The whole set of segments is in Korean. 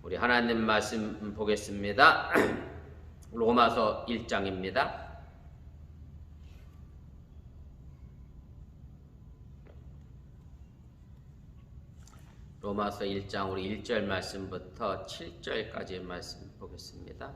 우리 하나님 말씀 보겠습니다. 로마서 1장입니다. 로마서 1장 우리 1절 말씀부터 7절까지의 말씀 보겠습니다.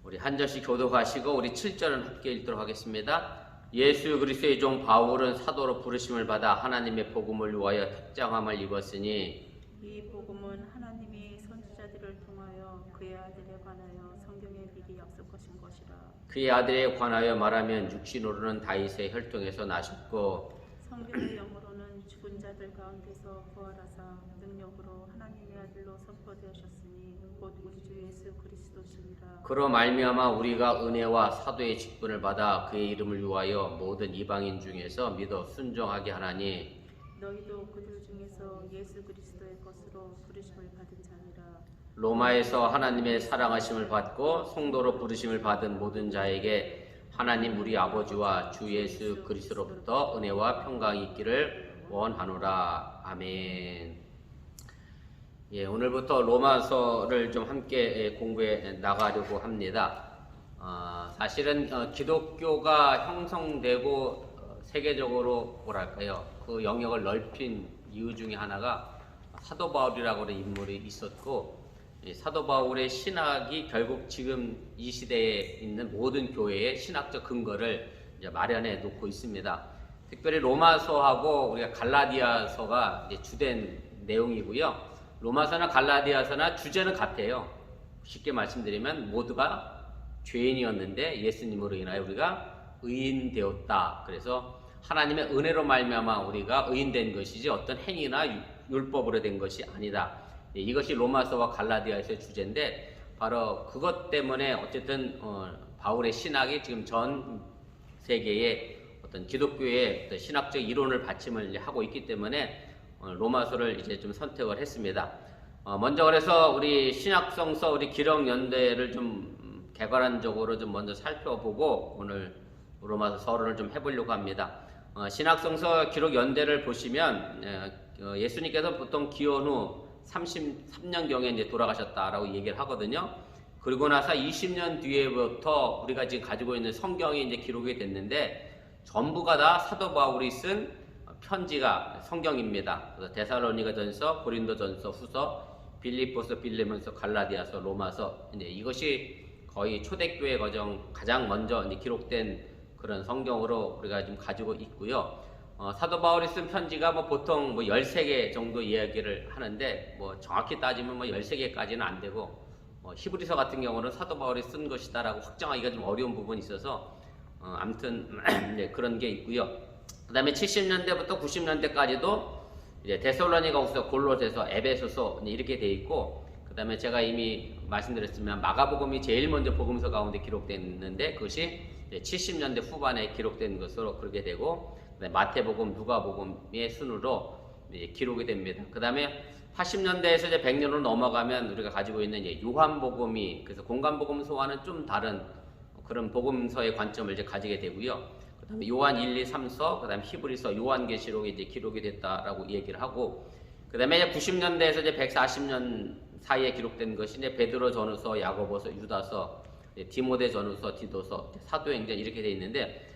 우리 한 절씩 교독하시고 우리 7절은 함께 읽도록 하겠습니다. 예수 그리스도의 종 바울은 사도로 부르심을 받아 하나님의 복음을 위하여 택장함을 입었으니 이 복음은 하나님이 선지자들을 통하여 그의 아들에 관하여 성경에 미리 약속하신 것이라. 그의 아들에 관하여 말하면 육신으로는 다윗의 혈통에서 나셨고 성경의 영으로는 죽은 자들 가운데서 부활하사 능력으로 하나님의 아들로 선포되셨으니 곧 우리 주 예수 그리스도시니라. 그로 말미암아 우리가 은혜와 사도의 직분을 받아 그의 이름을 위하여 모든 이방인 중에서 믿어 순종하게 하나니 너희도 그들 중에서 예수 그리스도의 것으로 부르심을 받은 자니라. 로마에서 하나님의 사랑하심을 받고 성도로 부르심을 받은 모든 자에게 하나님 우리 아버지와 주 예수 그리스도로부터 은혜와 평강이 있기를 원하노라. 아멘. 오늘부터 로마서를 좀 함께 공부해 나가려고 합니다. 사실은 기독교가 형성되고 세계적으로 뭐랄까요, 그 영역을 넓힌 이유 중에 하나가 사도 바울이라고 하는 인물이 있었고, 사도 바울의 신학이 결국 지금 이 시대에 있는 모든 교회의 신학적 근거를 이제 마련해 놓고 있습니다. 특별히 로마서하고 우리가 갈라디아서가 이제 주된 내용이고요. 로마서나 갈라디아서나 주제는 같아요. 쉽게 말씀드리면 모두가 죄인이었는데 예수님으로 인하여 우리가 의인되었다. 그래서 하나님의 은혜로 말미암아 우리가 의인된 것이지 어떤 행위나 율법으로 된 것이 아니다. 이것이 로마서와 갈라디아서의 주제인데, 바로 그것 때문에 어쨌든 바울의 신학이 지금 전 세계의 어떤 기독교의 어떤 신학적 이론을 받침을 하고 있기 때문에 로마서를 이제 좀 선택을 했습니다. 먼저 그래서 우리 신약성서 우리 기록연대를 좀 개괄적으로 좀 먼저 살펴보고 오늘 로마서 서론을 좀 해보려고 합니다. 신약성서 기록연대를 보시면 예수님께서 보통 기원 후 33년경에 이제 돌아가셨다라고 얘기를 하거든요. 그리고 나서 20년 뒤에부터 우리가 지금 가지고 있는 성경이 이제 기록이 됐는데 전부가 다 사도 바울이 쓴 편지가 성경입니다. 그래서 데살로니가전서, 고린도전서, 후서, 빌립보서, 빌레몬서, 갈라디아서, 로마서, 이제 이것이 거의 초대교회 과정 가장 먼저 이제 기록된 그런 성경으로 우리가 지금 가지고 있고요. 사도 바울이 쓴 편지가 보통 13개 정도 이야기를 하는데, 정확히 따지면 13개까지는 안 되고, 히브리서 같은 경우는 사도 바울이 쓴 것이다라고 확정하기가 좀 어려운 부분이 있어서, 아무튼, 네, 그런 게 있고요. 그 다음에 70년대부터 90년대까지도 이제 데살로니가후서, 골로새서, 에베소서 이렇게 돼 있고, 그 다음에 제가 이미 말씀드렸지만 마가복음이 제일 먼저 복음서 가운데 기록됐는데 그것이 70년대 후반에 기록된 것으로 그렇게 되고, 마태복음, 누가복음의 순으로 기록이 됩니다. 그 다음에 80년대에서 이제 100년으로 넘어가면 우리가 가지고 있는 이제 요한복음이, 그래서 공간복음서와는 좀 다른 그런 복음서의 관점을 이제 가지게 되고요. 그 다음에 요한 1, 2, 3서, 그 다음에 히브리서, 요한계시록이 이제 기록이 됐다라고 얘기를 하고, 그 다음에 90년대에서 이제 140년 사이에 기록된 것이 이제 베드로 전후서, 야고보서, 유다서, 디모데 전후서, 디도서, 사도행전 이렇게 돼 있는데,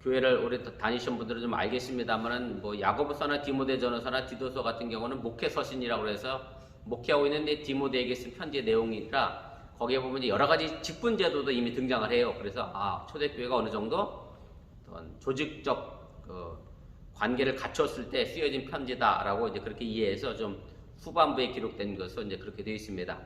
교회를 오래 다니신 분들은 좀 알겠습니다만은, 야고보서나 디모데 전후서나 디도서 같은 경우는 목회 서신이라고 해서 목회하고 있는데 디모데에게 쓴 편지의 내용이라 거기에 보면 이제 여러 가지 직분 제도도 이미 등장을 해요. 그래서 초대교회가 어느 정도 어떤 조직적 관계를 갖췄을 때 쓰여진 편지다라고 이제 그렇게 이해해서 좀 후반부에 기록된 것으로 이제 그렇게 되어 있습니다.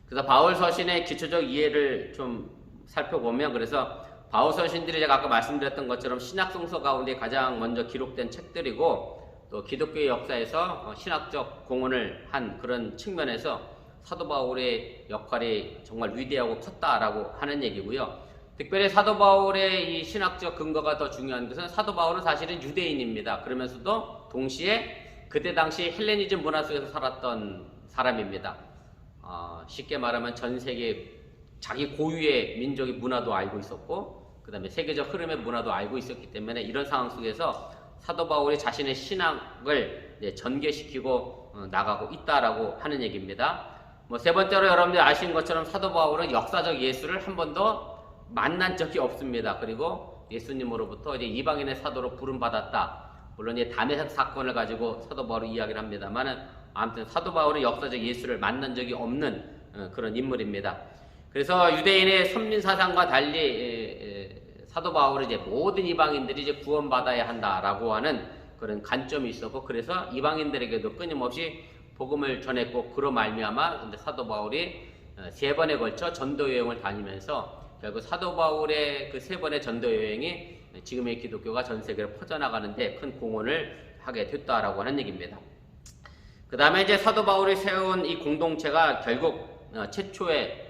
그래서 바울 서신의 기초적 이해를 좀 살펴보면, 그래서 바울 서신들이 제가 아까 말씀드렸던 것처럼 신약성서 가운데 가장 먼저 기록된 책들이고, 또 기독교의 역사에서 신학적 공헌을 한 그런 측면에서 사도 바울의 역할이 정말 위대하고 컸다라고 하는 얘기고요. 특별히 사도 바울의 이 신학적 근거가 더 중요한 것은, 사도 바울은 사실은 유대인입니다. 그러면서도 동시에 그때 당시 헬레니즘 문화 속에서 살았던 사람입니다. 쉽게 말하면 전 세계 자기 고유의 민족의 문화도 알고 있었고, 그 다음에 세계적 흐름의 문화도 알고 있었기 때문에 이런 상황 속에서 사도 바울이 자신의 신학을 전개시키고 나가고 있다라고 하는 얘기입니다. 세 번째로 여러분들이 아시는 것처럼 사도 바울은 역사적 예수를 한 번도 만난 적이 없습니다. 그리고 예수님으로부터 이방인의 사도로 부름받았다. 물론 다메섹 사건을 가지고 사도 바울이 이야기를 합니다만은 아무튼 사도 바울은 역사적 예수를 만난 적이 없는 그런 인물입니다. 그래서 유대인의 선민 사상과 달리 사도 바울은 모든 이방인들이 구원받아야 한다라고 하는 그런 관점이 있었고, 그래서 이방인들에게도 끊임없이 복음을 전했고, 그로 말미암아 사도 바울이 3번에 걸쳐 전도 여행을 다니면서 결국 사도 바울의 그 3번의 전도 여행이 지금의 기독교가 전 세계로 퍼져나가는데 큰 공헌을 하게 됐다라고 하는 얘기입니다. 그 다음에 사도 바울이 세운 이 공동체가 결국 최초의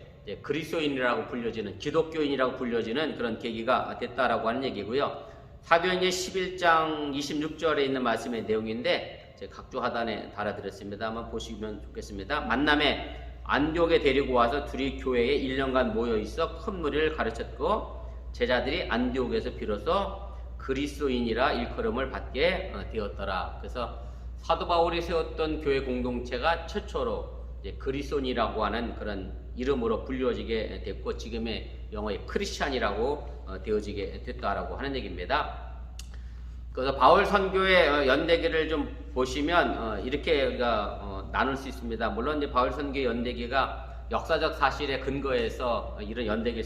그리스도인이라고 불려지는, 기독교인이라고 불려지는 그런 계기가 됐다라고 하는 얘기고요. 사도행전 11장 26절에 있는 말씀의 내용인데 제가 각주 하단에 달아드렸습니다. 한번 보시면 좋겠습니다. 만남에 안디옥에 데리고 와서 둘이 교회에 1년간 모여 있어 큰 무리를 가르쳤고, 제자들이 안디옥에서 비로소 그리스도인이라 일컬음을 받게 되었더라. 그래서 사도 바울이 세웠던 교회 공동체가 최초로 그리스도인이라고 하는 그런 이름으로 불려지게 됐고, 지금의 영어의 크리스찬이라고 되어지게 됐다라고 하는 얘기입니다. 그래서 바울 선교의 연대기를 좀 보시면 이렇게 우리가 나눌 수 있습니다. 물론 바울 선교 연대기가 역사적 사실에 근거해서 이런 연대기를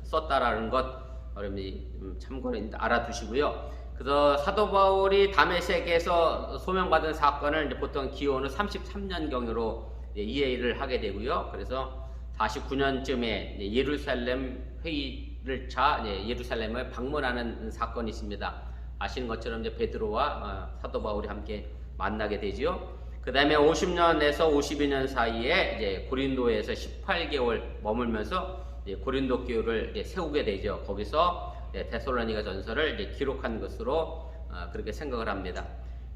썼다라는 것 여러분이 참고로 알아두시고요. 그래서 사도 바울이 다메섹에서 소명받은 사건을 보통 기원은 33년경으로 이해를 하게 되고요. 그래서 49년쯤에 예루살렘 회의를 차 예루살렘을 방문하는 사건이 있습니다. 아시는 것처럼 베드로와 사도 바울이 함께 만나게 되지요. 그 다음에 50년에서 52년 사이에 고린도에서 18개월 머물면서 고린도 교회를 세우게 되죠. 거기서 데살로니가 전서를 기록한 것으로 그렇게 생각을 합니다.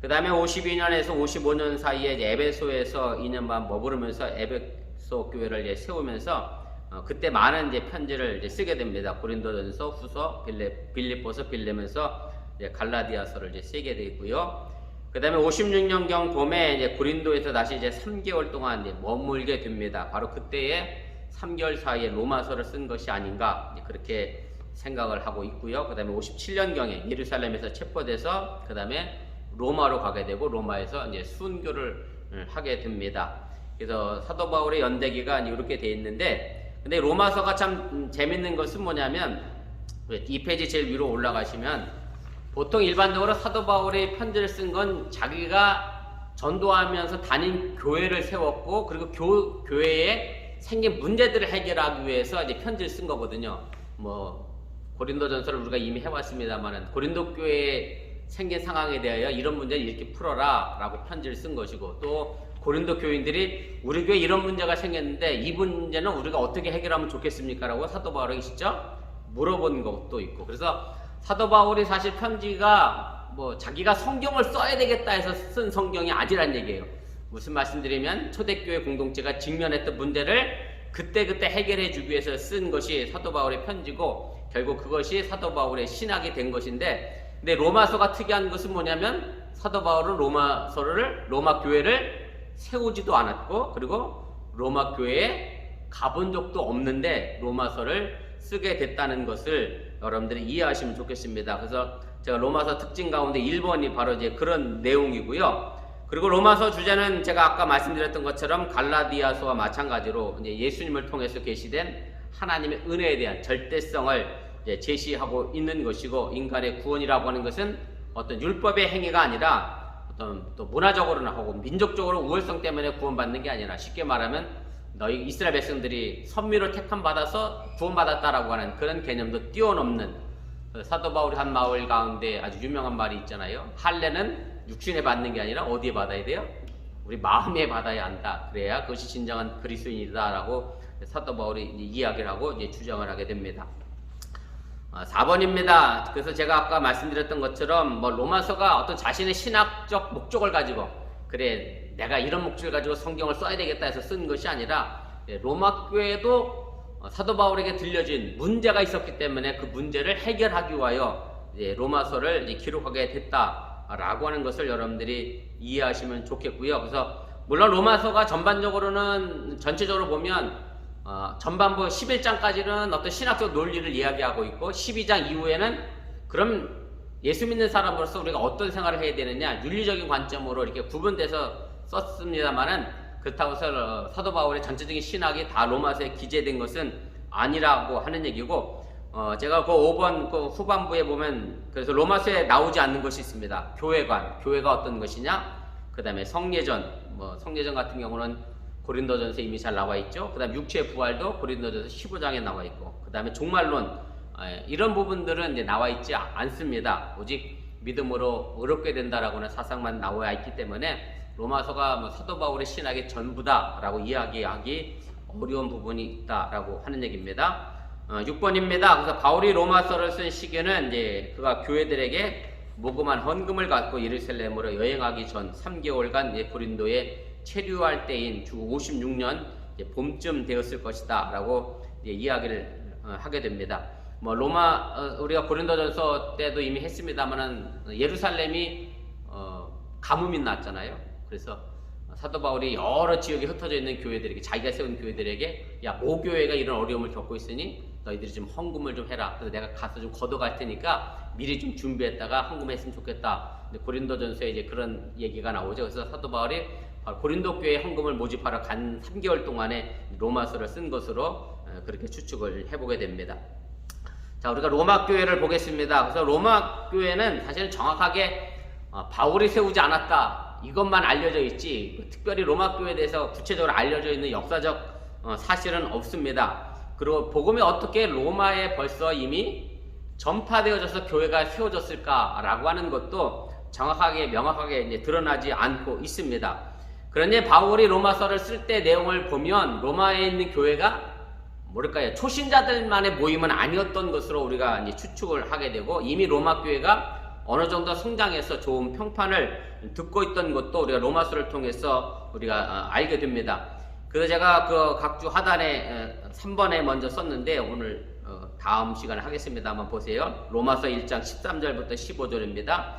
그 다음에 52년에서 55년 사이에 에베소에서 2년 반 머무르면서 에베소 교회를 세우면서 그때 많은 편지를 쓰게 됩니다. 고린도전서, 후서, 빌립보서, 빌레몬서, 갈라디아서를 쓰게 되고요. 그 다음에 56년경 봄에 고린도에서 다시 3개월 동안 머물게 됩니다. 바로 그때에 3개월 사이에 로마서를 쓴 것이 아닌가 그렇게 생각을 하고 있고요. 그 다음에 57년경에 예루살렘에서 체포돼서 그 다음에 로마로 가게 되고 로마에서 순교를 하게 됩니다. 그래서 사도 바울의 연대기가 이렇게 되어 있는데, 근데 로마서가 참 재밌는 것은 뭐냐면 2페이지 제일 위로 올라가시면 보통 일반적으로 사도 바울의 편지를 쓴 건 자기가 전도하면서 다닌 교회를 세웠고, 그리고 교회에 생긴 문제들을 해결하기 위해서 편지를 쓴 거거든요. 고린도전서를 우리가 이미 해왔습니다만은 고린도 교회에 생긴 상황에 대하여 이런 문제를 이렇게 풀어라 라고 편지를 쓴 것이고, 또 고린도 교인들이 우리 교회에 이런 문제가 생겼는데 이 문제는 우리가 어떻게 해결하면 좋겠습니까? 라고 사도 바울에게 직접 물어본 것도 있고, 그래서 사도 바울이 사실 편지가 자기가 성경을 써야 되겠다 해서 쓴 성경이 아니란 얘기예요. 무슨 말씀드리면 초대교회 공동체가 직면했던 문제를 그때그때 해결해 주기 위해서 쓴 것이 사도 바울의 편지고, 결국 그것이 사도 바울의 신학이 된 것인데, 근데 로마서가 특이한 것은 뭐냐면 사도 바울은 로마 교회를 세우지도 않았고, 그리고 로마 교회에 가본 적도 없는데 로마서를 쓰게 됐다는 것을 여러분들이 이해하시면 좋겠습니다. 그래서 제가 로마서 특징 가운데 1번이 바로 그런 내용이고요. 그리고 로마서 주제는 제가 아까 말씀드렸던 것처럼 갈라디아서와 마찬가지로 예수님을 통해서 계시된 하나님의 은혜에 대한 절대성을 제시하고 있는 것이고, 인간의 구원이라고 하는 것은 어떤 율법의 행위가 아니라 어떤 또 문화적으로나 혹은 민족적으로 우월성 때문에 구원받는 게 아니라, 쉽게 말하면 너희 이스라엘 백성들이 선미로 택함 받아서 구원받았다라고 하는 그런 개념도 뛰어넘는, 사도 바울이 한 말 가운데 아주 유명한 말이 있잖아요. 할례는 육신에 받는 게 아니라 어디에 받아야 돼요? 우리 마음에 받아야 한다. 그래야 그것이 진정한 그리스도인이다라고 사도 바울이 이야기를 하고 주장을 하게 됩니다. 4번입니다. 그래서 제가 아까 말씀드렸던 것처럼 로마서가 어떤 자신의 신학적 목적을 가지고, 그래 내가 이런 목적을 가지고 성경을 써야 되겠다 해서 쓴 것이 아니라, 로마 교회도 사도 바울에게 들려진 문제가 있었기 때문에 그 문제를 해결하기 위하여 로마서를 기록하게 됐다라고 하는 것을 여러분들이 이해하시면 좋겠고요. 그래서 물론 로마서가 전반적으로는 전체적으로 보면 전반부 11장까지는 어떤 신학적 논리를 이야기하고 있고 12장 이후에는 그럼 예수 믿는 사람으로서 우리가 어떤 생활을 해야 되느냐 윤리적인 관점으로 이렇게 구분돼서 썼습니다만은 그렇다고 해서 사도 바울의 전체적인 신학이 다 로마서에 기재된 것은 아니라고 하는 얘기고 제가 그 5번 그 후반부에 보면 그래서 로마서에 나오지 않는 것이 있습니다. 교회가 어떤 것이냐, 그 다음에 성례전, 성례전 같은 경우는 고린도전서에 이미 잘 나와 있죠. 그 다음에 육체의 부활도 고린도전서 15장에 나와 있고, 그 다음에 종말론 이런 부분들은 이제 나와 있지 않습니다. 오직 믿음으로 의롭게 된다라고는 사상만 나와 있기 때문에 로마서가 사도 바울의 신학의 전부다라고 이야기하기 어려운 부분이 있다라고 하는 얘기입니다. 6번입니다. 그래서 바울이 로마서를 쓴 시기는 이제 그가 교회들에게 모금한 헌금을 갖고 예루살렘으로 여행하기 전 3개월간 고린도에 체류할 때인 주 56년 봄쯤 되었을 것이다라고 이야기를 하게 됩니다. 우리가 고린도전서 때도 이미 했습니다만은 예루살렘이 가뭄이 났잖아요. 그래서 사도 바울이 여러 지역에 흩어져 있는 교회들에게, 자기가 세운 교회들에게, 야, 모 교회가 이런 어려움을 겪고 있으니 너희들이 좀 헌금을 좀 해라. 그래서 내가 가서 좀 걷어갈 테니까 미리 좀 준비했다가 헌금했으면 좋겠다. 근데 고린도전서에 이제 그런 얘기가 나오죠. 그래서 사도 바울이 고린도 교회 헌금을 모집하러 간 3개월 동안에 로마서를 쓴 것으로 그렇게 추측을 해보게 됩니다. 자, 우리가 로마 교회를 보겠습니다. 그래서 로마 교회는 사실 정확하게 바울이 세우지 않았다 이것만 알려져 있지 특별히 로마 교회에 대해서 구체적으로 알려져 있는 역사적 사실은 없습니다. 그리고 복음이 어떻게 로마에 벌써 이미 전파되어져서 교회가 세워졌을까라고 하는 것도 정확하게 명확하게 이제 드러나지 않고 있습니다. 그런데 바울이 로마서를 쓸 때 내용을 보면 로마에 있는 교회가 초신자들만의 모임은 아니었던 것으로 우리가 이제 추측을 하게 되고, 이미 로마 교회가 어느 정도 성장해서 좋은 평판을 듣고 있던 것도 우리가 로마서를 통해서 우리가 알게 됩니다. 그래서 제가 그 각주 하단에 3번에 먼저 썼는데 오늘 다음 시간에 하겠습니다. 한번 보세요. 로마서 1장 13절부터 15절입니다.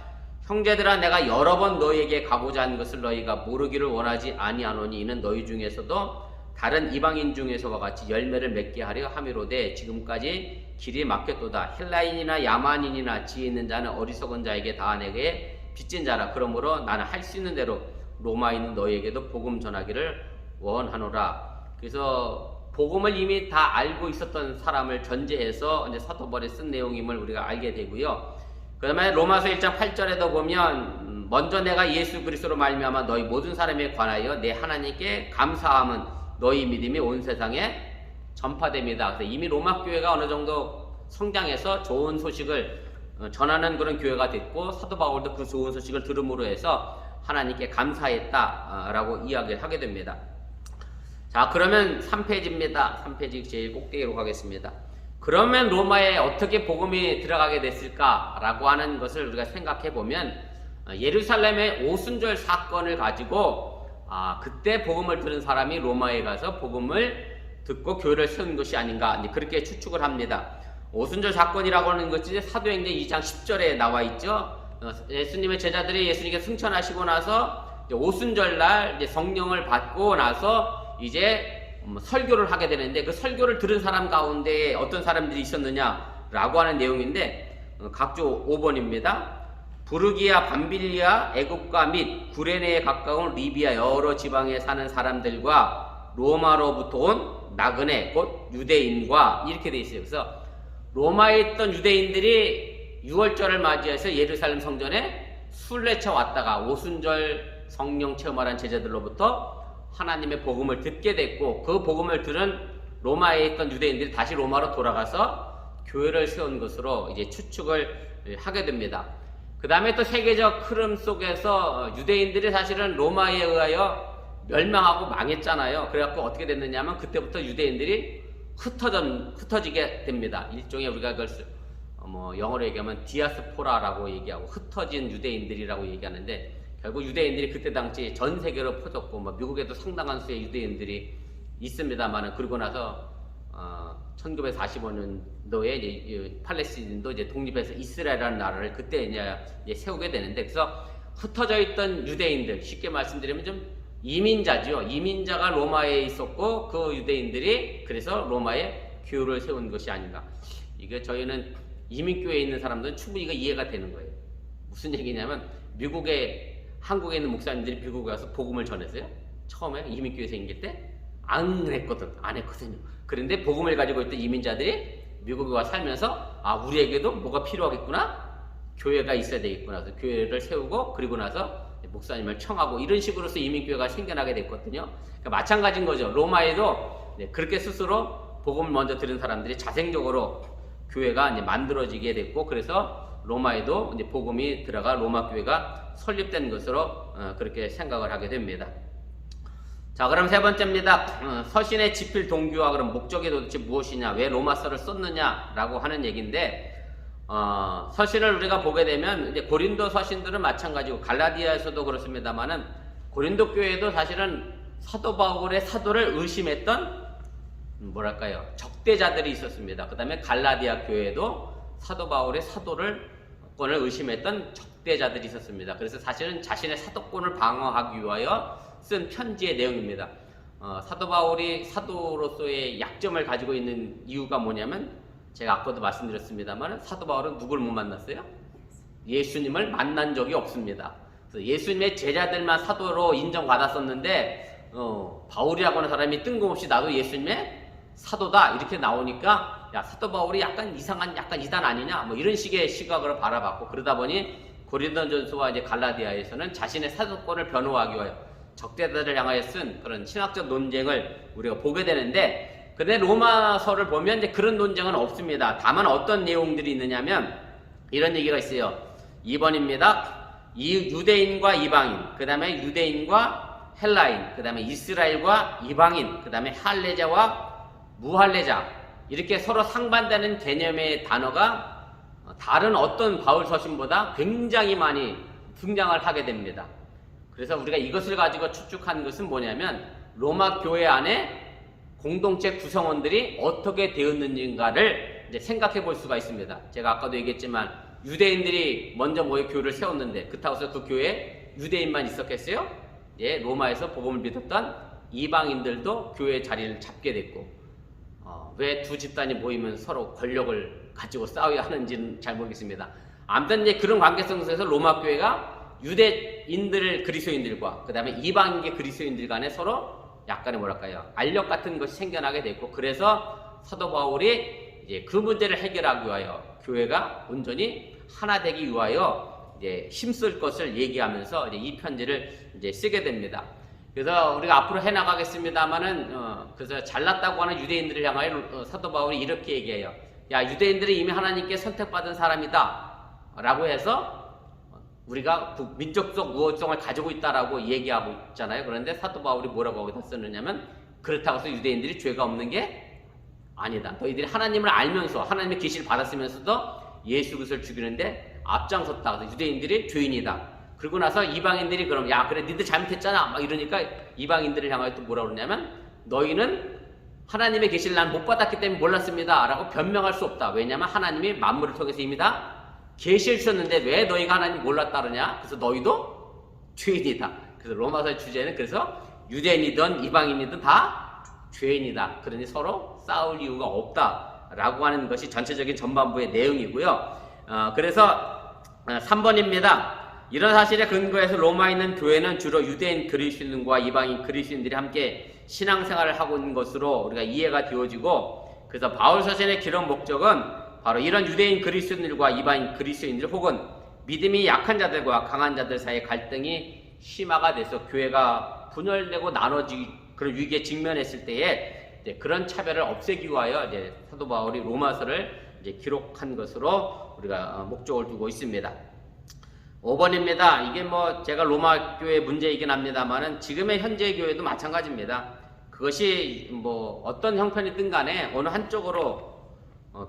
형제들아, 내가 여러 번 너희에게 가고자 하는 것을 너희가 모르기를 원하지 아니하노니 이는 너희 중에서도 다른 이방인 중에서와 같이 열매를 맺게 하려 함이로되 지금까지 길이 막혔도다. 헬라인이나 야만인이나 지혜 있는 자는 어리석은 자에게 다 내게 빚진 자라. 그러므로 나는 할 수 있는 대로 로마에 있는 너희에게도 복음 전하기를 원하노라. 그래서 복음을 이미 다 알고 있었던 사람을 전제해서 이제 사도 바울이 쓴 내용임을 우리가 알게 되고요. 그 다음에 로마서 1장 8절에도 보면 먼저 내가 예수 그리스도로 말미암아 너희 모든 사람에 관하여 내 하나님께 감사함은 너희 믿음이 온 세상에 전파됩니다. 그래서 이미 로마 교회가 어느 정도 성장해서 좋은 소식을 전하는 그런 교회가 됐고, 사도 바울도 그 좋은 소식을 들음으로 해서 하나님께 감사했다라고 이야기를 하게 됩니다. 자, 그러면 3페이지입니다. 3페이지 제일 꼭대기로 가겠습니다. 그러면 로마에 어떻게 복음이 들어가게 됐을까라고 하는 것을 우리가 생각해 보면 예루살렘의 오순절 사건을 가지고 그때 복음을 들은 사람이 로마에 가서 복음을 듣고 교회를 세운 것이 아닌가 그렇게 추측을 합니다. 오순절 사건이라고 하는 것이 사도행전 2장 10절에 나와 있죠. 예수님의 제자들이 예수님께 승천하시고 나서 오순절날 성령을 받고 나서 이제 설교를 하게 되는데, 그 설교를 들은 사람 가운데 어떤 사람들이 있었느냐라고 하는 내용인데 각주 5번입니다. 부르기아, 밤빌리아, 애국가 및 구레네에 가까운 리비아 여러 지방에 사는 사람들과 로마로부터 온 나그네 곧 유대인과 이렇게 돼 있어요. 그래서 로마에 있던 유대인들이 6월절을 맞이해서 예루살렘 성전에 순례차 왔다가 오순절 성령 체험하는 제자들로부터 하나님의 복음을 듣게 됐고, 그 복음을 들은 로마에 있던 유대인들이 다시 로마로 돌아가서 교회를 세운 것으로 이제 추측을 하게 됩니다. 그 다음에 또 세계적 흐름 속에서 유대인들이 사실은 로마에 의하여 멸망하고 망했잖아요. 그래갖고 어떻게 됐느냐면 그때부터 유대인들이 흩어지게 됩니다. 일종의 우리가 그걸 영어로 얘기하면 디아스포라라고 얘기하고 흩어진 유대인들이라고 얘기하는데, 결국 유대인들이 그때 당시 전 세계로 퍼졌고 미국에도 상당한 수의 유대인들이 있습니다만은, 그러고 나서 1945년도에 이제 팔레스틴도 이제 독립해서 이스라엘이라는 나라를 그때 이제 세우게 되는데, 그래서 흩어져 있던 유대인들, 쉽게 말씀드리면 좀 이민자죠. 이민자가 로마에 있었고 그 유대인들이 그래서 로마에 교회를 세운 것이 아닌가. 이게 저희는 이민교회에 있는 사람들은 충분히 이거 이해가 되는 거예요. 무슨 얘기냐면 한국에 있는 목사님들이 미국에 가서 복음을 전했어요. 처음에 이민교회 생길 때 안 했거든요. 그런데 복음을 가지고 있던 이민자들이 미국에 와 살면서 우리에게도 뭐가 필요하겠구나, 교회가 있어야 되겠구나. 그래서 교회를 세우고 그리고 나서 목사님을 청하고 이런 식으로서 이민교회가 생겨나게 됐거든요. 그러니까 마찬가지인 거죠. 로마에도 그렇게 스스로 복음을 먼저 들은 사람들이 자생적으로 교회가 이제 만들어지게 됐고, 그래서 로마에도 이제 복음이 들어가 로마 교회가 설립된 것으로 그렇게 생각을 하게 됩니다. 자, 그럼 세 번째입니다. 서신의 지필 동기와 그럼 목적이 도대체 무엇이냐, 왜 로마서를 썼느냐라고 하는 얘기인데, 서신을 우리가 보게 되면 이제 고린도 서신들은 마찬가지고 갈라디아에서도 그렇습니다만은 고린도 교회도 사실은 사도 바울의 사도를 의심했던 적대자들이 있었습니다. 그 다음에 갈라디아 교회도 사도 바울의 사도권을 의심했던 적대자들이 있었습니다. 그래서 사실은 자신의 사도권을 방어하기 위하여 쓴 편지의 내용입니다. 사도 바울이 사도로서의 약점을 가지고 있는 이유가 뭐냐면, 제가 아까도 말씀드렸습니다만 사도 바울은 누굴 못 만났어요? 예수님을 만난 적이 없습니다. 그래서 예수님의 제자들만 사도로 인정받았었는데 바울이라고 하는 사람이 뜬금없이 나도 예수님의 사도다 이렇게 나오니까 사도 바울이 약간 이상한 이단 아니냐 이런 식의 시각으로 바라봤고, 그러다 보니 고린도전서와 이제 갈라디아에서는 자신의 사도권을 변호하기 위하여 적대자들을 향하여 쓴 그런 신학적 논쟁을 우리가 보게 되는데, 근데 로마서를 보면 이제 그런 논쟁은 없습니다. 다만 어떤 내용들이 있느냐면 이런 얘기가 있어요. 2번입니다. 이 유대인과 이방인, 그 다음에 유대인과 헬라인, 그 다음에 이스라엘과 이방인, 그 다음에 할례자와 무할례자, 이렇게 서로 상반되는 개념의 단어가 다른 어떤 바울 서신보다 굉장히 많이 등장을 하게 됩니다. 그래서 우리가 이것을 가지고 추측한 것은 뭐냐면, 로마 교회 안에 공동체 구성원들이 어떻게 되었는지를 이제 생각해 볼 수가 있습니다. 제가 아까도 얘기했지만 유대인들이 먼저 모여 교회를 세웠는데 그렇다고 해서 그 교회에 유대인만 있었겠어요? 로마에서 복음을 믿었던 이방인들도 교회의 자리를 잡게 됐고, 왜 두 집단이 모이면 서로 권력을 가지고 싸워야 하는지는 잘 모르겠습니다. 아무튼 이제 그런 관계성 속에서 로마 교회가 유대인들 그리스도인들과 그 다음에 이방인계 그리스도인들 간에 서로 약간의 알력 같은 것이 생겨나게 됐고, 그래서 사도 바울이 이제 그 문제를 해결하기 위하여 교회가 온전히 하나 되기 위하여 이제 힘쓸 것을 얘기하면서 이제 이 편지를 이제 쓰게 됩니다. 그래서 우리가 앞으로 해나가겠습니다만은 그래서 잘났다고 하는 유대인들을 향하여 사도 바울이 이렇게 얘기해요. 유대인들이 이미 하나님께 선택받은 사람이다 라고 해서 우리가 민족적 우월성을 가지고 있다라고 얘기하고 있잖아요. 그런데 사도 바울이 뭐라고 거기다 썼느냐면, 그렇다고 해서 유대인들이 죄가 없는 게 아니다. 너희들이 하나님을 알면서 하나님의 계시를 받았으면서도 예수 그리스도를 죽이는데 앞장섰다. 그래서 유대인들이 죄인이다. 그리고 나서 이방인들이 그럼 그래 니들 잘못했잖아 이러니까 이방인들을 향하여 또 뭐라고 그러냐면, 너희는 하나님의 계시를 난 못 받았기 때문에 몰랐습니다 라고 변명할 수 없다. 왜냐하면 하나님이 만물을 통해서 이미 다 계시를 주셨는데 왜 너희가 하나님 몰랐다 그러냐? 그래서 너희도 죄인이다. 그래서 로마서의 주제는 그래서 유대인이든 이방인이든 다 죄인이다. 그러니 서로 싸울 이유가 없다라고 하는 것이 전체적인 전반부의 내용이고요. 그래서 3번입니다. 이런 사실에 근거해서 로마에 있는 교회는 주로 유대인 그리스도인과 이방인 그리스도인들이 함께 신앙생활을 하고 있는 것으로 우리가 이해가 되어지고, 그래서 바울 서신의 기록 목적은 바로 이런 유대인 그리스도인들과 이방인 그리스도인들 혹은 믿음이 약한 자들과 강한 자들 사이의 갈등이 심화가 돼서 교회가 분열되고 나눠지기 그런 위기에 직면했을 때에 이제 그런 차별을 없애기 위하여 이제 사도 바울이 로마서를 이제 기록한 것으로 우리가 목적을 두고 있습니다. 5번입니다. 이게 제가 로마 교회 문제이긴 합니다만은 지금의 현재 교회도 마찬가지입니다. 그것이 어떤 형편이든 간에 어느 한쪽으로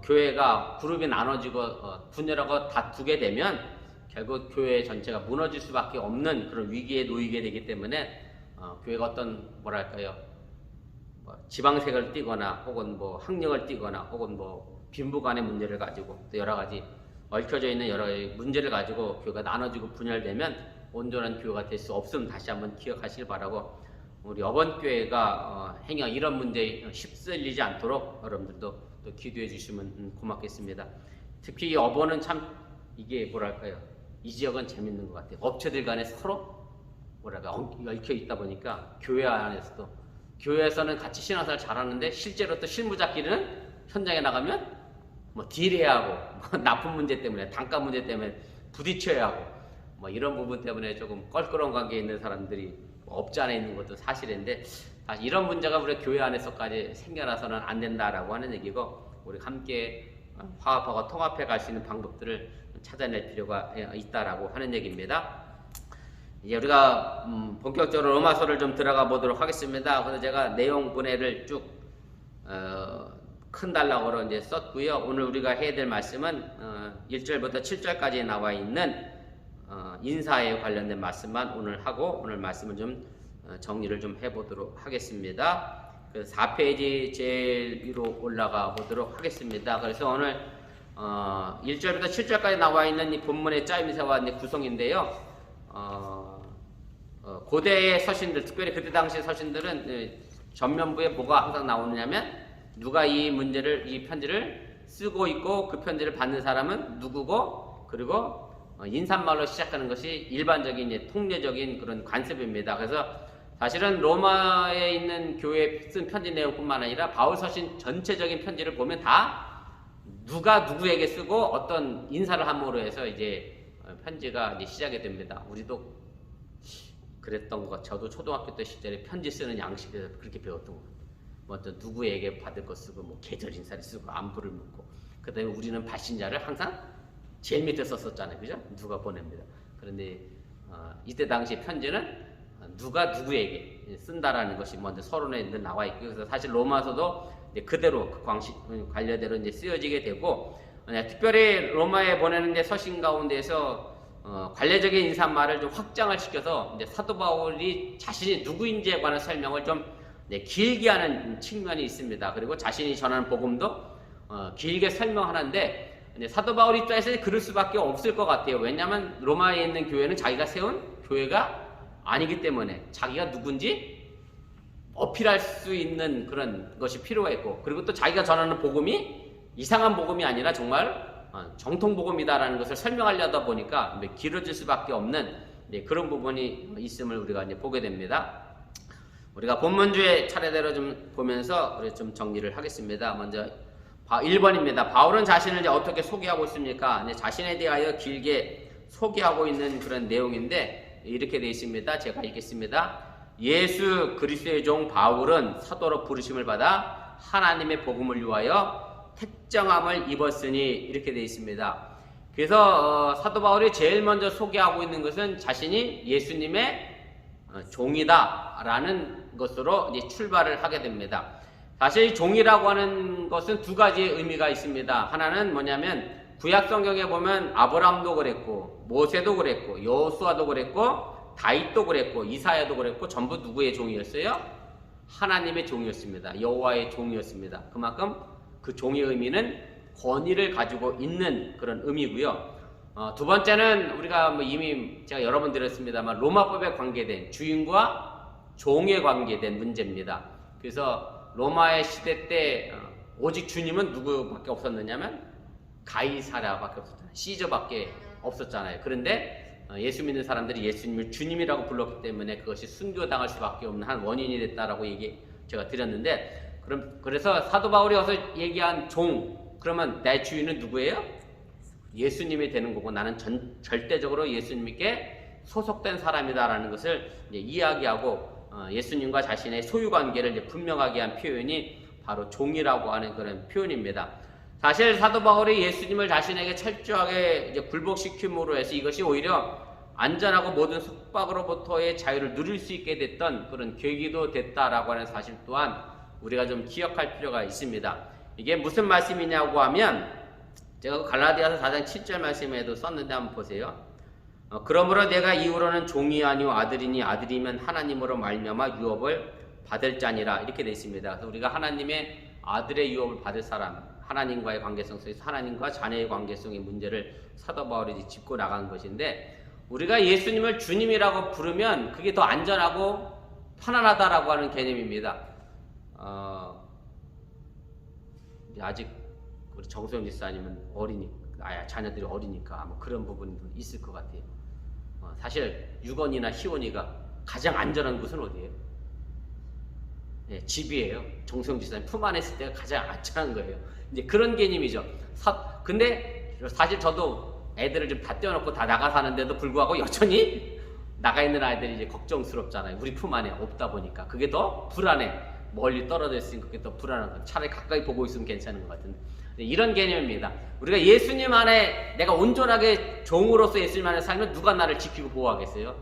교회가 그룹이 나눠지고 분열하고 다투게 되면 결국 교회 전체가 무너질 수밖에 없는 그런 위기에 놓이게 되기 때문에 교회가 어떤 지방색을 띠거나 혹은 학력을 띠거나 혹은 빈부간의 문제를 가지고 또 여러 가지 얽혀져 있는 여러 가지 문제를 가지고 교회가 나눠지고 분열되면 온전한 교회가 될 수 없음 다시 한번 기억하시길 바라고, 우리 어번교회가 행여 이런 문제에 휩쓸리지 않도록 여러분들도 또 기도해 주시면 고맙겠습니다. 특히 이 어번은 참 이게 뭐랄까요, 이 지역은 재밌는 것 같아요. 업체들 간에 서로 뭐랄까 얽혀 있다 보니까 교회 안에서도, 교회에서는 같이 신앙생활 잘하는데 실제로 또 실무자끼리는 현장에 나가면 뭐 딜해야 하고, 뭐 납품 문제 때문에, 단가 문제 때문에 부딪혀야 하고, 뭐 이런 부분 때문에 조금 껄끄러운 관계에 있는 사람들이 업체 안에 있는 것도 사실인데, 사실 이런 문제가 우리 교회 안에서까지 생겨나서는 안 된다라고 하는 얘기고, 우리 함께 화합하고 통합해 갈 수 있는 방법들을 찾아낼 필요가 있다라고 하는 얘기입니다. 이제 우리가 본격적으로 로마서를 좀 들어가 보도록 하겠습니다. 그래서 제가 내용 분해를 쭉 큰 단락으로 이제 썼고요. 오늘 우리가 해야 될 말씀은 1절부터 7절까지 나와 있는 인사에 관련된 말씀만 오늘 하고, 오늘 말씀을 좀 정리를 좀 해보도록 하겠습니다. 그래서 4페이지 제일 위로 올라가 보도록 하겠습니다. 그래서 오늘 1절부터 7절까지 나와 있는 이 본문의 짜임새와 이제 구성인데요. 고대의 서신들, 특별히 그때 당시 서신들은 전면부에 뭐가 항상 나오느냐면, 누가 이 편지를 쓰고 있고 그 편지를 받는 사람은 누구고, 그리고 인사말로 시작하는 것이 일반적인 이제 통례적인 그런 관습입니다. 그래서 사실은 로마에 있는 교회에 쓴 편지 내용뿐만 아니라 바울 서신 전체적인 편지를 보면 다 누가 누구에게 쓰고 어떤 인사를 함으로 해서 이제 편지가 이제 시작이 됩니다. 우리도 그랬던 것, 저도 초등학교 때 시절에 편지 쓰는 양식에서 그렇게 배웠던 것 같아요. 먼저 누구에게 받을 거 쓰고, 뭐 계절 인사를 쓰고, 안부를 묻고, 그 다음에 우리는 발신자를 항상 제일 밑에 썼었잖아요, 그죠? 누가 보냅니다. 그런데 이때 당시 편지는 누가 누구에게 쓴다라는 것이 먼저 서론에 나와 있고, 그래서 사실 로마서도 이제 그대로 그 관례대로 이제 쓰여지게 되고, 특별히 로마에 보내는 데 서신 가운데에서 관례적인 인사말을 좀 확장을 시켜서 이제 사도 바울이 자신이 누구인지에 관한 설명을 좀 길게 하는 측면이 있습니다. 그리고 자신이 전하는 복음도 길게 설명하는데, 사도 바울 입장에서 그럴 수밖에 없을 것 같아요. 왜냐하면 로마에 있는 교회는 자기가 세운 교회가 아니기 때문에 자기가 누군지 어필할 수 있는 그런 것이 필요했고, 그리고 또 자기가 전하는 복음이 이상한 복음이 아니라 정말 정통 복음이다라는 것을 설명하려다 보니까 길어질 수밖에 없는 그런 부분이 있음을 우리가 이제 보게 됩니다. 우리가 본문주의 차례대로 좀 보면서 우리 좀 정리를 하겠습니다. 먼저 1번입니다. 바울은 자신을 이제 어떻게 소개하고 있습니까? 이제 자신에 대하여 길게 소개하고 있는 그런 내용인데, 이렇게 되어 있습니다. 제가 읽겠습니다. 예수 그리스도의 종 바울은 사도로 부르심을 받아 하나님의 복음을 위하여 택정함을 입었으니, 이렇게 되어 있습니다. 그래서 사도 바울이 제일 먼저 소개하고 있는 것은 자신이 예수님의 종이다라는 것으로 이제 출발을 하게 됩니다. 사실 종이라고 하는 것은 두 가지 의미가 있습니다. 하나는 뭐냐면, 구약 성경에 보면 아브라함도 그랬고, 모세도 그랬고, 여호수아도 그랬고, 다윗도 그랬고, 이사야도 그랬고, 전부 누구의 종이었어요? 하나님의 종이었습니다. 여호와의 종이었습니다. 그만큼 그 종의 의미는 권위를 가지고 있는 그런 의미고요. 두 번째는 우리가 이미 제가 여러 번 드렸습니다만, 로마법에 관계된 주인과 종에 관계된 문제입니다. 그래서 로마의 시대 때 오직 주님은 누구밖에 없었느냐면 가이사랴밖에 없었잖아요. 시저밖에 없었잖아요. 그런데 예수 믿는 사람들이 예수님을 주님이라고 불렀기 때문에 그것이 순교당할 수밖에 없는 한 원인이 됐다라고 제가 드렸는데, 그래서 사도 바울이 어서 얘기한 종, 그러면 내 주인은 누구예요? 예수님이 되는 거고, 나는 절대적으로 예수님께 소속된 사람이다라는 것을 이제 이야기하고, 예수님과 자신의 소유관계를 이제 분명하게 한 표현이 바로 종이라고 하는 그런 표현입니다. 사실 사도 바울이 예수님을 자신에게 철저하게 이제 굴복시킴으로 해서 이것이 오히려 안전하고 모든 속박으로부터의 자유를 누릴 수 있게 됐던 그런 계기도 됐다라고 하는 사실 또한 우리가 좀 기억할 필요가 있습니다. 이게 무슨 말씀이냐고 하면, 제가 갈라디아서 4장 7절 말씀에도 썼는데 한번 보세요. 그러므로 내가 이후로는 종이 아니오 아들이니, 아들이면 하나님으로 말미암아 유업을 받을 자니라, 이렇게 되어 있습니다. 그래서 우리가 하나님의 아들의 유업을 받을 사람, 하나님과의 관계성 속에서 하나님과 자녀의 관계성의 문제를 사도 바울이 짚고 나간 것인데, 우리가 예수님을 주님이라고 부르면 그게 더 안전하고 편안하다라고 하는 개념입니다. 아직 우리 정소영 집사님은 자녀들이 어리니까 뭐 그런 부분도 있을 것 같아요. 사실 유건이나 희원이가 가장 안전한 곳은 어디예요? 네, 집이에요. 정소영 집사님 품 안에 있을 때가 가장 안전한 거예요. 이제 그런 개념이죠. 근데 사실 저도 애들을 좀 다 떼어놓고 다 나가 사는데도 불구하고 여전히 나가 있는 아이들이 이제 걱정스럽잖아요. 우리 품 안에 없다 보니까 그게 더 불안해. 멀리 떨어져 있으니까 그게 더 불안한 거. 차라리 가까이 보고 있으면 괜찮은 것 같은데 이런 개념입니다. 우리가 예수님 안에 내가 온전하게 종으로서 예수님 안에 살면 누가 나를 지키고 보호하겠어요?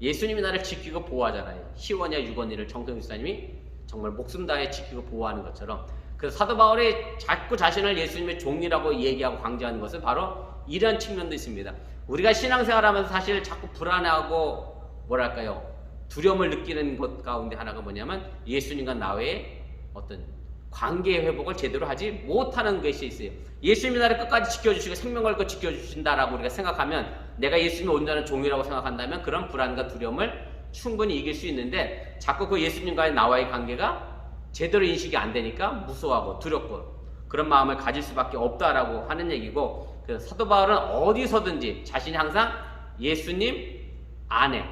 예수님이 나를 지키고 보호하잖아요. 희원이와 유건이를 정성윤 집사님이 정말 목숨 다해 지키고 보호하는 것처럼. 그래서 사도 바울이 자꾸 자신을 예수님의 종이라고 얘기하고 강조하는 것은 바로 이런 측면도 있습니다. 우리가 신앙생활하면서 사실 자꾸 불안해하고 뭐랄까요? 두려움을 느끼는 것 가운데 하나가 뭐냐면 예수님과 나의 어떤 관계 회복을 제대로 하지 못하는 것이 있어요. 예수님이 나를 끝까지 지켜주시고 생명 걸고 지켜주신다라고 우리가 생각하면 내가 예수님의 온전한 종이라고 생각한다면 그런 불안과 두려움을 충분히 이길 수 있는데 자꾸 그 예수님과의 나와의 관계가 제대로 인식이 안 되니까 무서워하고 두렵고 그런 마음을 가질 수밖에 없다라고 하는 얘기고 그래서 사도 바울은 어디서든지 자신이 항상 예수님 안에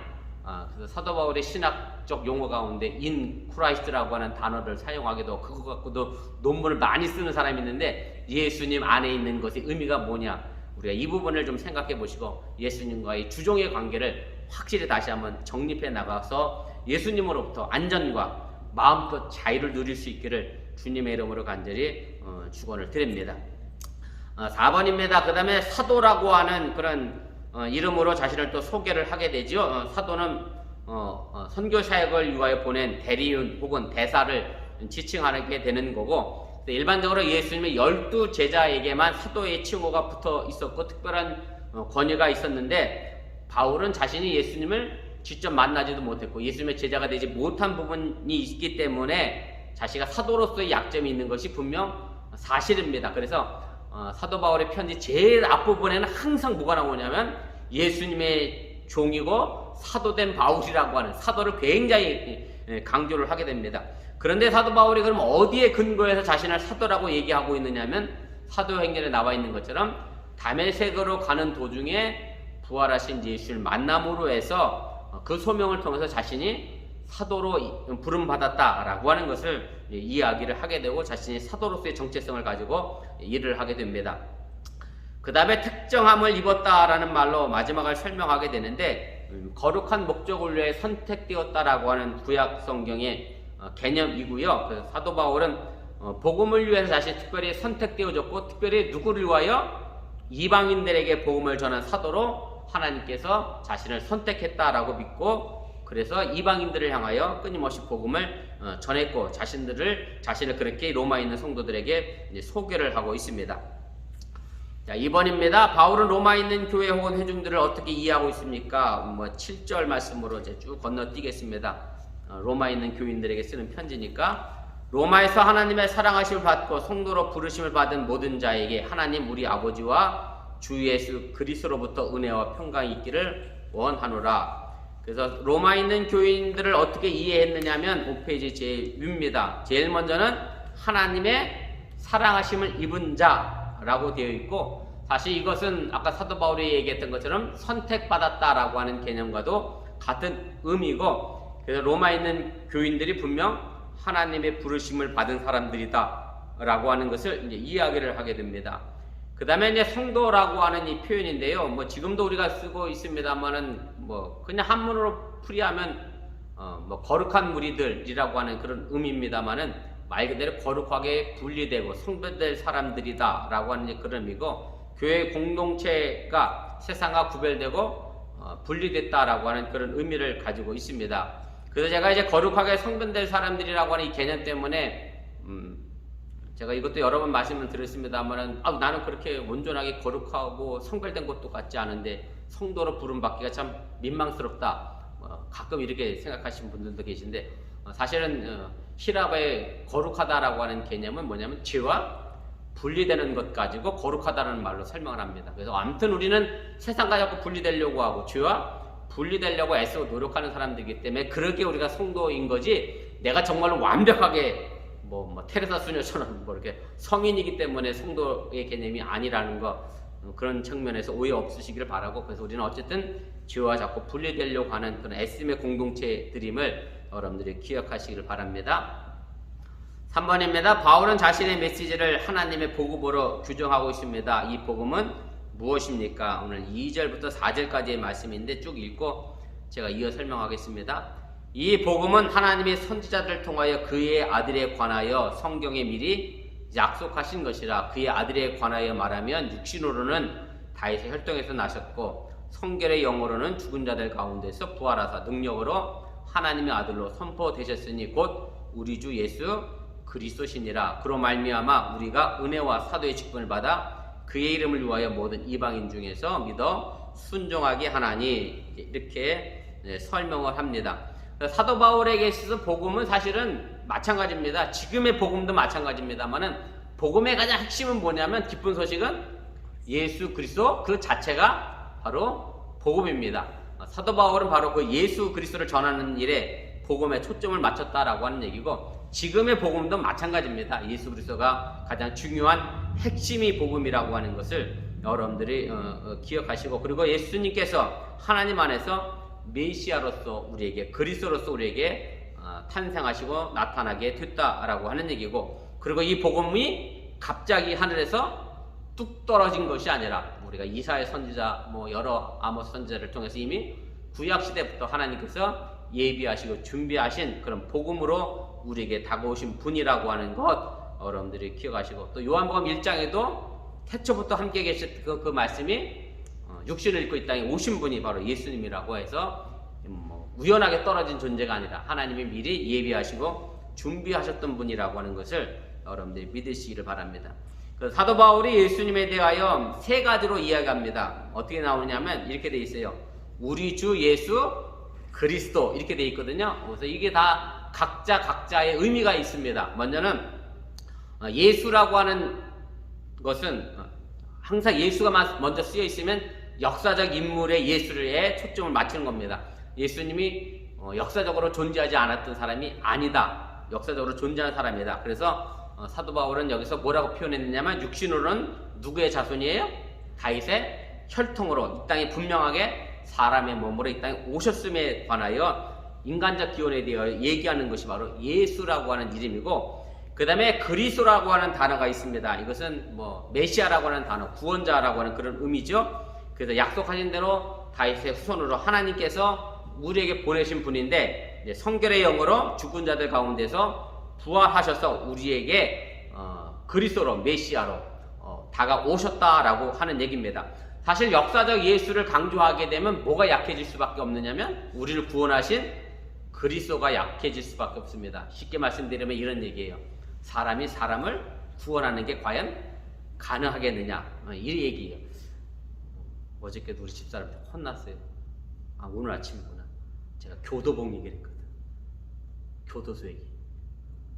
그래서 사도 바울의 신학적 용어 가운데 in Christ라고 하는 단어를 사용하기도 그거 갖고도 논문을 많이 쓰는 사람이 있는데 예수님 안에 있는 것의 의미가 뭐냐 우리가 이 부분을 좀 생각해 보시고 예수님과의 주종의 관계를 확실히 다시 한번 정립해 나가서 예수님으로부터 안전과 마음껏 자유를 누릴 수 있기를 주님의 이름으로 간절히 축원을 드립니다. 4번입니다. 그 다음에 사도라고 하는 그런 이름으로 자신을 또 소개를 하게 되죠. 사도는 선교 사역을 위하여 보낸 대리인 혹은 대사를 지칭하게 되는 거고 일반적으로 예수님의 12제자에게만 사도의 칭호가 붙어 있었고 특별한 권위가 있었는데 바울은 자신이 예수님을 직접 만나지도 못했고 예수님의 제자가 되지 못한 부분이 있기 때문에 자신가 사도로서의 약점이 있는 것이 분명 사실입니다. 그래서 사도 바울의 편지 제일 앞부분에는 항상 뭐가 나오냐면 예수님의 종이고 사도된 바울이라고 하는 사도를 굉장히 강조를 하게 됩니다. 그런데 사도 바울이 그럼 어디에 근거해서 자신을 사도라고 얘기하고 있느냐면 사도행전에 나와 있는 것처럼 다메섹으로 가는 도중에 부활하신 예수를 만남으로 해서 그 소명을 통해서 자신이 사도로 부름받았다라고 하는 것을 이야기를 하게 되고 자신이 사도로서의 정체성을 가지고 일을 하게 됩니다. 그 다음에 특정함을 입었다라는 말로 마지막을 설명하게 되는데 거룩한 목적을 위해 선택되었다라고 하는 구약 성경의 개념이고요. 그래서 사도 바울은 복음을 위해서 자신이 특별히 선택되어졌고 특별히 누구를 위하여 이방인들에게 복음을 전한 사도로 하나님께서 자신을 선택했다라고 믿고 그래서 이방인들을 향하여 끊임없이 복음을 전했고 자신을 그렇게 로마에 있는 성도들에게 소개를 하고 있습니다. 자, 2번입니다. 바울은 로마에 있는 교회 혹은 회중들을 어떻게 이해하고 있습니까? 7절 말씀으로 이제 쭉 건너뛰겠습니다. 로마에 있는 교인들에게 쓰는 편지니까 로마에서 하나님의 사랑하심을 받고 성도로 부르심을 받은 모든 자에게 하나님 우리 아버지와 주 예수 그리스도로부터 은혜와 평강이 있기를 원하노라. 그래서 로마에 있는 교인들을 어떻게 이해했느냐면 5페이지 제일 위입니다. 제일 먼저는 하나님의 사랑하심을 입은 자라고 되어 있고 사실 이것은 아까 사도 바울이 얘기했던 것처럼 선택받았다라고 하는 개념과도 같은 의미고 그래서 로마에 있는 교인들이 분명 하나님의 부르심을 받은 사람들이다 라고 하는 것을 이제 이야기를 하게 됩니다. 그 다음에 이제 성도라고 하는 이 표현인데요. 지금도 우리가 쓰고 있습니다만은 그냥 한문으로 풀이하면 거룩한 무리들이라고 하는 그런 의미입니다만은 말 그대로 거룩하게 분리되고 성별될 사람들이다 라고 하는 그런 의미고 교회 공동체가 세상과 구별되고 분리됐다라고 하는 그런 의미를 가지고 있습니다. 그래서 제가 이제 거룩하게 성별될 사람들이라고 하는 이 개념 때문에 제가 이것도 여러 번 말씀을 드렸습니다만은 나는 그렇게 온전하게 거룩하고 성별된 것도 같지 않은데 성도로 부름받기가 참 민망스럽다. 가끔 이렇게 생각하시는 분들도 계신데 사실은 히랍의 거룩하다라고 하는 개념은 뭐냐면 죄와 분리되는 것 가지고 거룩하다는 말로 설명을 합니다. 그래서 아무튼 우리는 세상과 자꾸 분리되려고 하고 죄와 분리되려고 애쓰고 노력하는 사람들이기 때문에 그렇게 우리가 성도인 거지, 내가 정말로 완벽하게 뭐 테레사 수녀처럼 뭐 이렇게 성인이기 때문에 성도의 개념이 아니라는 거, 그런 측면에서 오해 없으시기를 바라고, 그래서 우리는 어쨌든 죄와 자꾸 분리되려고 하는 그런 애씀의 공동체들임을 여러분들이 기억하시기를 바랍니다. 3번입니다. 바울은 자신의 메시지를 하나님의 복음으로 규정하고 있습니다. 이 복음은 무엇입니까? 오늘 2절부터 4절까지의 말씀인데 쭉 읽고 제가 이어 설명하겠습니다. 이 복음은 하나님의 선지자들을 통하여 그의 아들에 관하여 성경에 미리 약속하신 것이라. 그의 아들에 관하여 말하면 육신으로는 다윗의 혈통에서 나셨고 성결의 영으로는 죽은 자들 가운데서 부활하사 능력으로 하나님의 아들로 선포되셨으니 곧 우리 주 예수 그리스도시니라. 그로 말미암아 우리가 은혜와 사도의 직분을 받아 그의 이름을 위하여 모든 이방인 중에서 믿어 순종하게 하나니, 이렇게 설명을 합니다. 사도 바울에게 있어서 복음은 사실은 마찬가지입니다. 지금의 복음도 마찬가지입니다만은 복음의 가장 핵심은 뭐냐면, 기쁜 소식은 예수 그리스도 그 자체가 바로 복음입니다. 사도 바울은 바로 그 예수 그리스도를 전하는 일에 복음에 초점을 맞췄다라고 하는 얘기고, 지금의 복음도 마찬가지입니다. 예수 그리스도가 가장 중요한 핵심이 복음이라고 하는 것을 여러분들이 기억하시고, 그리고 예수님께서 하나님 안에서 메시아로서 우리에게, 그리스도로서 우리에게 탄생하시고 나타나게 됐다라고 하는 얘기고, 그리고 이 복음이 갑자기 하늘에서 뚝 떨어진 것이 아니라 우리가 이사야 선지자, 여러 아모스 선지자를 통해서 이미 구약 시대부터 하나님께서 예비하시고 준비하신 그런 복음으로 우리에게 다가오신 분이라고 하는 것 여러분들이 기억하시고, 또 요한복음 1장에도 태초부터 함께 계셨던 그 말씀이 육신을 입고 이 땅에 오신 분이 바로 예수님이라고 해서 우연하게 떨어진 존재가 아니라 하나님이 미리 예비하시고 준비하셨던 분이라고 하는 것을 여러분들이 믿으시기를 바랍니다. 그래서 사도 바울이 예수님에 대하여 세 가지로 이야기합니다. 어떻게 나오냐면 이렇게 돼 있어요. 우리 주 예수 그리스도, 이렇게 돼 있거든요. 그래서 이게 다 각자의 의미가 있습니다. 먼저는 예수라고 하는 것은 항상 예수가 먼저 쓰여 있으면 역사적 인물의 예수에 초점을 맞추는 겁니다. 예수님이 역사적으로 존재하지 않았던 사람이 아니다. 역사적으로 존재하는 사람이다. 그래서 사도 바울은 여기서 뭐라고 표현했느냐면, 육신으로는 누구의 자손이에요? 다윗의 혈통으로 이 땅에 분명하게 사람의 몸으로 이 땅에 오셨음에 관하여 인간적 기원에 대하여 얘기하는 것이 바로 예수라고 하는 이름이고, 그 다음에 그리스도라고 하는 단어가 있습니다. 이것은 메시아라고 하는 단어, 구원자라고 하는 그런 의미죠. 그래서 약속하신 대로 다윗의 후손으로 하나님께서 우리에게 보내신 분인데, 성결의 영으로 죽은 자들 가운데서 부활하셔서 우리에게 그리스도로, 메시아로 다가오셨다라고 하는 얘기입니다. 사실 역사적 예수를 강조하게 되면 뭐가 약해질 수밖에 없느냐면, 우리를 구원하신 그리스도가 약해질 수밖에 없습니다. 쉽게 말씀드리면 이런 얘기예요. 사람이 사람을 구원하는 게 과연 가능하겠느냐, 이 얘기예요. 어저께도 우리 집사람한테 혼났어요. 오늘 아침이구나. 제가 교도봉 얘기를 했거든. 교도소 얘기.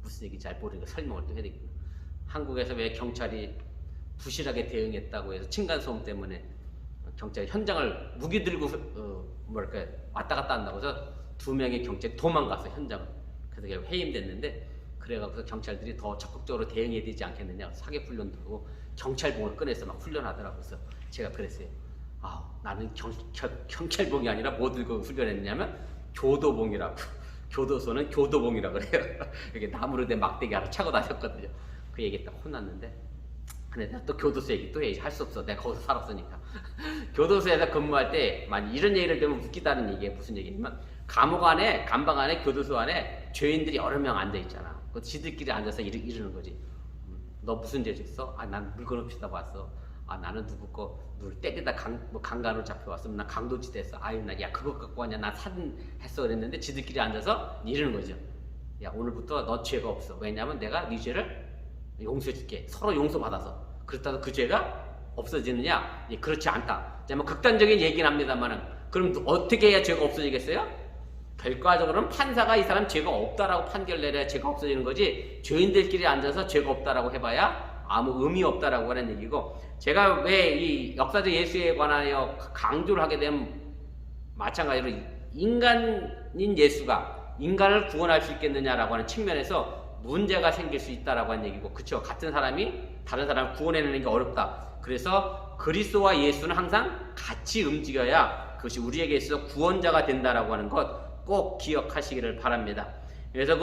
무슨 얘기인지 잘 모르니까 설명을 또 해야 되겠구나. 한국에서 왜 경찰이 부실하게 대응했다고 해서 층간소음 때문에 경찰이 현장을 무기 들고 왔다 갔다 한다고 해서 2명의 경찰이 도망가서 현장을. 그래서 결국 해임됐는데, 그래가지고 경찰들이 더 적극적으로 대응해야 되지 않겠느냐, 사격 훈련도 하고 경찰봉을 꺼내서 막 훈련하더라고요. 그래서 제가 그랬어요. 나는 경찰봉이 아니라 뭐 들고 훈련했냐면 교도봉이라고. 교도소는 교도봉이라고 그래요. 이렇게 나무로 된 막대기 하나 차고 다녔거든요. 그 얘기 딱 혼났는데, 근데 내가 또 교도소 얘기 또 해야지. 할 수 없어. 내가 거기서 살았으니까. 교도소에서 근무할 때 만약 이런 얘기를 들으면 웃기다는 얘기에 무슨 얘기냐면, 감옥 안에, 감방 안에, 교도소 안에 죄인들이 여러 명 앉아 있잖아. 그 지들끼리 앉아서 이러는 거지. 너 무슨 죄 졌어? 난 물건 훔치다 왔어. 나는 누구 거 누굴 때리다 강간으로 잡혀왔어. 난 강도짓 했어. 야 그거 갖고 왔냐? 난 살인했어. 그랬는데 지들끼리 앉아서 이러는 거죠. 야, 오늘부터 너 죄가 없어. 왜냐면 내가 네 죄를 용서해줄게. 서로 용서받아서. 그렇다고 그 죄가 없어지느냐? 그렇지 않다. 극단적인 얘기는 합니다만은, 그럼 어떻게 해야 죄가 없어지겠어요? 결과적으로는 판사가 이 사람 죄가 없다라고 판결 내려야 죄가 없어지는 거지, 죄인들끼리 앉아서 죄가 없다라고 해봐야 아무 의미 없다라고 하는 얘기고, 제가 왜 이 역사적 예수에 관하여 강조를 하게 되면 마찬가지로 인간인 예수가 인간을 구원할 수 있겠느냐라고 하는 측면에서 문제가 생길 수 있다라고 하는 얘기고, 그쵸? 같은 사람이 다른 사람을 구원해내는 게 어렵다. 그래서 그리스도와 예수는 항상 같이 움직여야 그것이 우리에게 있어서 구원자가 된다라고 하는 것 꼭 기억하시기를 바랍니다. 그래서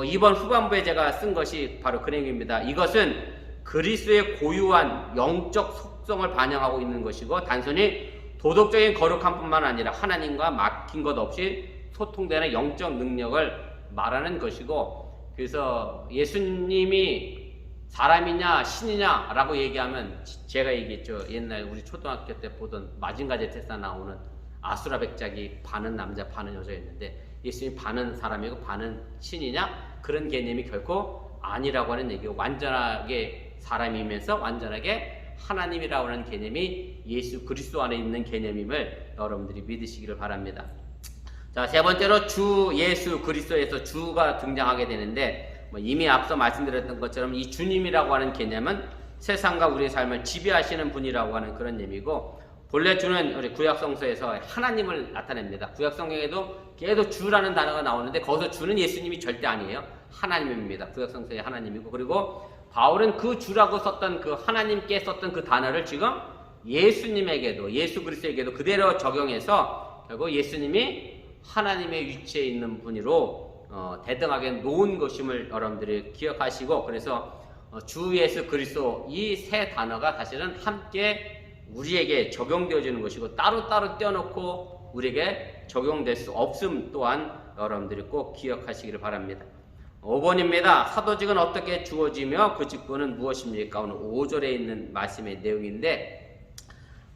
이번 후반부에 제가 쓴 것이 바로 그 내용입니다. 이것은 그리스도의 고유한 영적 속성을 반영하고 있는 것이고, 단순히 도덕적인 거룩함 뿐만 아니라 하나님과 막힌 것 없이 소통되는 영적 능력을 말하는 것이고, 그래서 예수님이 사람이냐 신이냐 라고 얘기하면, 제가 얘기했죠. 옛날 우리 초등학교 때 보던 마징가제 테스트 나오는 아수라 백작이 반은 남자 반은 여자였는데, 예수님이 반은 사람이고 반은 신이냐? 그런 개념이 결코 아니라고 하는 얘기고, 완전하게 사람이면서 완전하게 하나님이라고 하는 개념이 예수 그리스도 안에 있는 개념임을 여러분들이 믿으시기를 바랍니다. 자, 세 번째로 주 예수 그리스도에서 주가 등장하게 되는데, 이미 앞서 말씀드렸던 것처럼 이 주님이라고 하는 개념은 세상과 우리의 삶을 지배하시는 분이라고 하는 그런 의미고, 본래 주는 우리 구약성서에서 하나님을 나타냅니다. 구약성경에도 계속 주라는 단어가 나오는데, 거기서 주는 예수님이 절대 아니에요. 하나님입니다. 구약성서의 하나님이고, 그리고 바울은 그 주라고 썼던 그 하나님께 썼던 그 단어를 지금 예수님에게도, 예수 그리스도에게도 그대로 적용해서 결국 예수님이 하나님의 위치에 있는 분으로 대등하게 놓은 것임을 여러분들이 기억하시고, 그래서 주 예수 그리스도 이 세 단어가 사실은 함께 우리에게 적용되어지는 것이고, 따로따로 떼어놓고 우리에게 적용될 수 없음 또한 여러분들이 꼭 기억하시기를 바랍니다. 5번입니다. 사도직은 어떻게 주어지며 그 직분은 무엇입니까? 오늘 5절에 있는 말씀의 내용인데,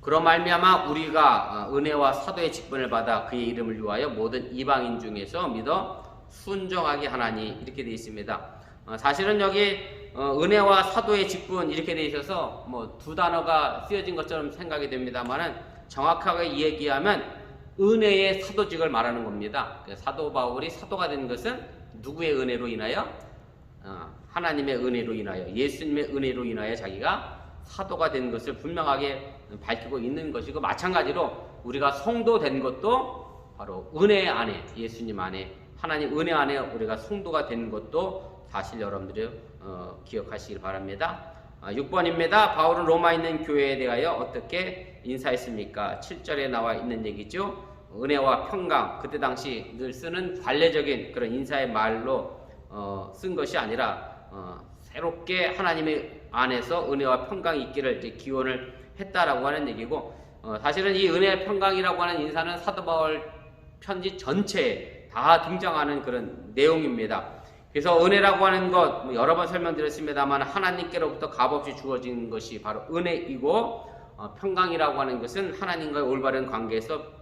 그로 말미암아 우리가 은혜와 사도의 직분을 받아 그의 이름을 위하여 모든 이방인 중에서 믿어 순종하게 하나니, 이렇게 되어 있습니다. 사실은 여기 은혜와 사도의 직분 이렇게 되어 있어서 두 단어가 쓰여진 것처럼 생각이 됩니다만은, 정확하게 얘기하면 은혜의 사도직을 말하는 겁니다. 사도 바울이 사도가 된 것은 누구의 은혜로 인하여? 하나님의 은혜로 인하여, 예수님의 은혜로 인하여 자기가 사도가 된 것을 분명하게 밝히고 있는 것이고, 마찬가지로 우리가 성도 된 것도 바로 은혜 안에, 예수님 안에, 하나님 은혜 안에 우리가 성도가 된 것도 사실 여러분들이 기억하시길 바랍니다. 6번입니다. 바울은 로마에 있는 교회에 대하여 어떻게 인사했습니까? 7절에 나와 있는 얘기죠. 은혜와 평강, 그때 당시 늘 쓰는 관례적인 그런 인사의 말로 쓴 것이 아니라 새롭게 하나님의 안에서 은혜와 평강이 있기를 기원을 했다라고 하는 얘기고, 사실은 이 은혜와 평강이라고 하는 인사는 사도 바울 편지 전체에 다 등장하는 그런 내용입니다. 그래서 은혜라고 하는 것 여러 번 설명드렸습니다만, 하나님께로부터 값없이 주어진 것이 바로 은혜이고, 평강이라고 하는 것은 하나님과의 올바른 관계에서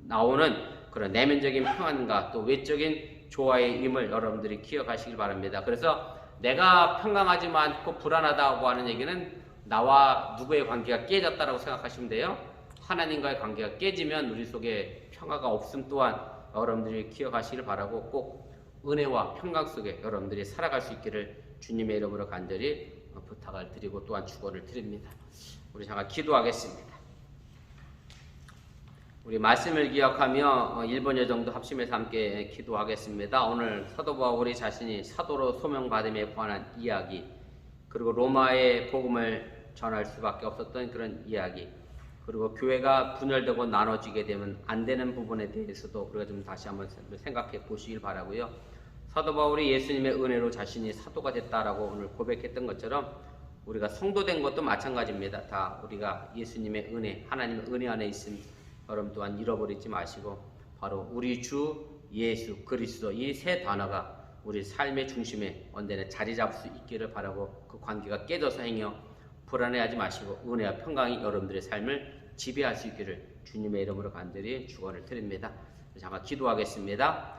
나오는 그런 내면적인 평안과 또 외적인 조화의 임을 여러분들이 기억하시길 바랍니다. 그래서 내가 평강하지만 않고 불안하다고 하는 얘기는 나와 누구의 관계가 깨졌다라고 생각하시면 돼요. 하나님과의 관계가 깨지면 우리 속에 평화가 없음 또한 여러분들이 기억하시길 바라고, 꼭 은혜와 평강 속에 여러분들이 살아갈 수 있기를 주님의 이름으로 간절히 부탁을 드리고 또한 축원을 드립니다. 우리 잠깐 기도하겠습니다. 우리 말씀을 기억하며 1번여 정도 합심해서 함께 기도하겠습니다. 오늘 사도 바울이 자신이 사도로 소명받음에 관한 이야기, 그리고 로마의 복음을 전할 수밖에 없었던 그런 이야기, 그리고 교회가 분열되고 나눠지게 되면 안 되는 부분에 대해서도 우리가 좀 다시 한번 생각해 보시길 바라고요. 사도 바울이 예수님의 은혜로 자신이 사도가 됐다라고 오늘 고백했던 것처럼, 우리가 성도된 것도 마찬가지입니다. 다 우리가 예수님의 은혜, 하나님의 은혜 안에 있음 여러분 또한 잃어버리지 마시고, 바로 우리 주 예수 그리스도 이 세 단어가 우리 삶의 중심에 언제나 자리 잡을 수 있기를 바라고, 그 관계가 깨져서 행여 불안해하지 마시고 은혜와 평강이 여러분들의 삶을 지배할 수 있기를 주님의 이름으로 간절히 축원을 드립니다. 잠깐 기도하겠습니다.